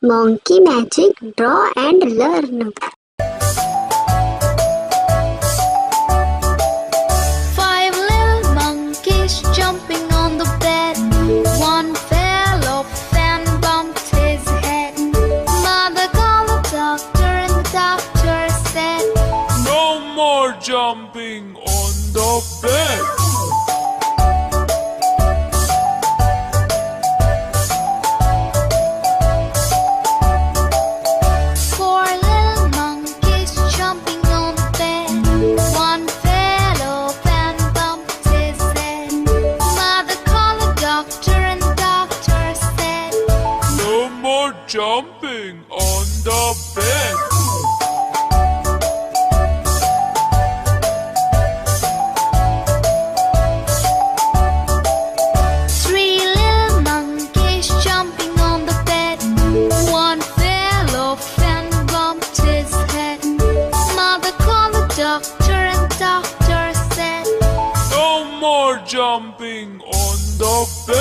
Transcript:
Monkey magic, draw and learn. Five little monkeys jumping on the bed. One fell off and bumped his head. Mother called the doctor and the doctor said, "No more jumping on the bed." Four little monkeys jumping on the bed. One fell off and bumped his head. Mother called the doctor and the doctor said, "No more jumping on the bed." Three little monkeys jumping on the bed. One fell off and bumped his head. Mother called the doctor and the doctor said, "No more jumping on the bed."